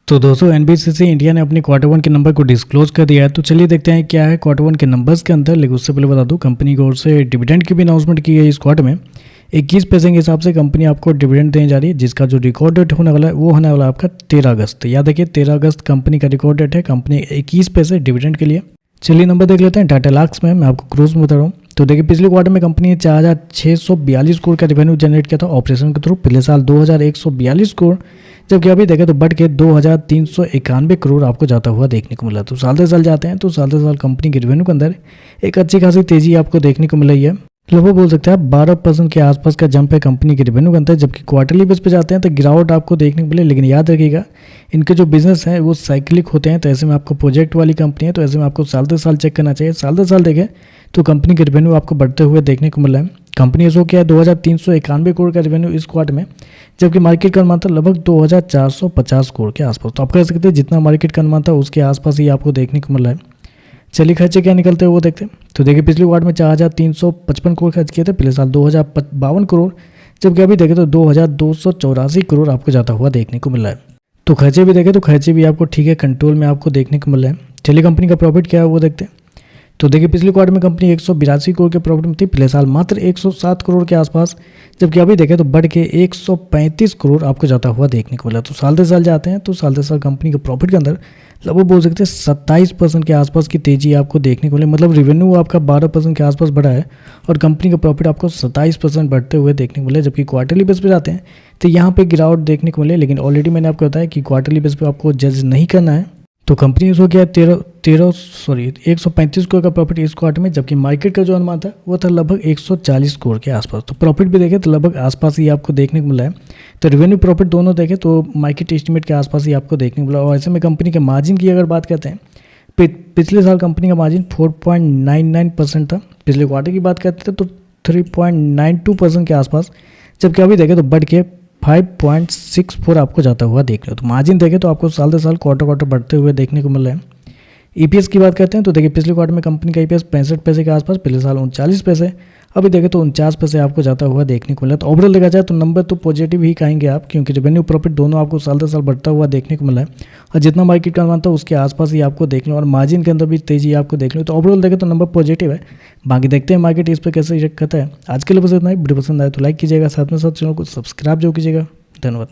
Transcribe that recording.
तो दोस्तों NBCC India ने अपनी क्वार्टर वन के नंबर को डिस्क्लोज कर दिया है। तो चलिए देखते हैं क्या है क्वार्टर वन के नंबर्स के अंदर। लेकिन उससे पहले बता दूं, कंपनी की ओर से डिविडेंड की भी अनाउंसमेंट की गई इस क्वार्टर में। 21 पैसे के हिसाब से कंपनी आपको डिविडेंड देने जा रही है, जिसका जो रिकॉर्ड डेट होने वाला है वो होने वाला है आपका 13 अगस्त। याद रखिए 13 अगस्त कंपनी का रिकॉर्ड डेट है। कंपनी 21 पैसे डिविडेंड के लिए। चलिए नंबर देख लेते हैं टाटा लाक्स में। मैं आपको क्रूज में बता रहा हूँ। तो देखिए पिछले क्वार्टर में कंपनी ने 4,642 करोड़ का रेवेन्यू जनरेट किया था ऑपरेशन के थ्रू। पिछले साल 2,142 करोड़, जबकि अभी देखें तो बढ़ के 2,391 करोड़ आपको जाता हुआ देखने को मिला। तो साल से साल जाते हैं तो साल से साल कंपनी के रेवेन्यू के अंदर एक अच्छी खासी तेजी आपको देखने को मिल रही है। लगभग बोल सकते हैं 12% के आसपास का जंप है कंपनी के रेवेन्यू के अंदर। जबकि क्वार्टरली बेस पे जाते हैं तो गिरावट आपको देखने को मिले। लेकिन याद रखिएगा इनके जो बिजनेस हैं वो साइक्लिक होते हैं। तो ऐसे में आपको प्रोजेक्ट वाली कंपनी है, तो ऐसे में आपको साल से साल चेक करना चाहिए। साल से साल देखें तो कंपनी के रेवेन्यू आपको बढ़ते हुए देखने को मिल रहा है। कंपनी शो किया है 2,391 करोड़ का रेवेन्यू इस क्वार्टर में, जबकि मार्केट का अनुमान था लगभग 2,450 करोड़ के आसपास। तो आप कह सकते हैं जितना मार्केट का अनुमान था उसके आसपास ही आपको देखने को मिल रहा है। चलिए खर्चे क्या निकलते हैं वो देखते हैं। तो देखिए पिछले क्वार्टर में 4,355 करोड़ खर्च किए थे, पिछले साल 2,052 करोड़, जबकि अभी देखें तो 2,284 करोड़ आपको जाता हुआ देखने को मिल रहा है। तो खर्चे भी देखें तो खर्चे भी आपको ठीक है कंट्रोल में आपको देखने को मिल रहा है। चलिए कंपनी का प्रॉफिट क्या है वो देखते हैं। तो देखिए पिछले क्वार्टर में कंपनी 182 करोड़ के प्रॉफिट में थी, पिछले साल मात्र 107 करोड़ के आसपास, जबकि अभी देखें तो बढ़ के 135 करोड़ आपको जाता हुआ देखने को मिला। तो साल से साल जाते हैं तो साल से साल कंपनी के प्रॉफिट के अंदर लगभग बोल सकते हैं 27% के आसपास की तेजी आपको देखने को मिले। मतलब रेवेन्यू आपका 12% के आसपास बढ़ा है और कंपनी का प्रॉफिट आपको 27% बढ़ते हुए देखने को मिले। जबकि क्वार्टरली बेस पे जाते हैं तो यहाँ पे गिरावट देखने को मिले। लेकिन ऑलरेडी मैंने आपको बताया कि क्वार्टरली बेस पे आपको जज नहीं करना है। तो कंपनी उसको क्या है 135 करोड़ का प्रॉफिट इस क्वार्टर में, जबकि मार्केट का जो अनुमान था वो था लगभग 140 करोड़ के आसपास। तो प्रॉफिट भी देखें तो लगभग आसपास ही आपको देखने को मिला है। तो रेवेन्यू प्रॉफिट दोनों देखें तो मार्केट एस्टिमेट के आसपास ही आपको देखने को मिला। और ऐसे में कंपनी के मार्जिन की अगर बात करते हैं, पिछले साल कंपनी का मार्जिन 4.99% था। पिछले क्वार्टर की बात करते थे तो 3.92% के आसपास, जबकि अभी देखें तो बढ़ के 5.64 आपको जाता हुआ देख लो। तो मार्जिन देखें तो आपको साल से साल क्वार्टर बढ़ते हुए देखने को मिल रहा है। ईपीएस की बात करते हैं तो देखिए पिछले क्वार्टर में कंपनी का ईपीएस 65 पैसे के आसपास, पिछले साल 39 पैसे, अभी देखें तो 49 पैसे आपको जाता हुआ देखने को मिला। तो ओवरऑल देखा जाए तो नंबर तो पॉजिटिव ही कहेंगे आप, क्योंकि रेवेन्यू प्रॉफिट दोनों आपको साल से साल बढ़ता हुआ देखने को मिला है। और जितना मार्केट का अनुमान था उसके आसपास ही आपको देख लो, और मार्जिन के अंदर भी तेजी आपको देख लो। तो ओवरऑल देखें तो नंबर पॉजिटिव है। बाकी देखते हैं मार्केट इस पर कैसे रिएक्ट करता है। आज के लिए बस इतना ही। वीडियो पसंद आए तो लाइक कीजिएगा, साथ में साथ चैनल को सब्सक्राइब जो कीजिएगा। धन्यवाद।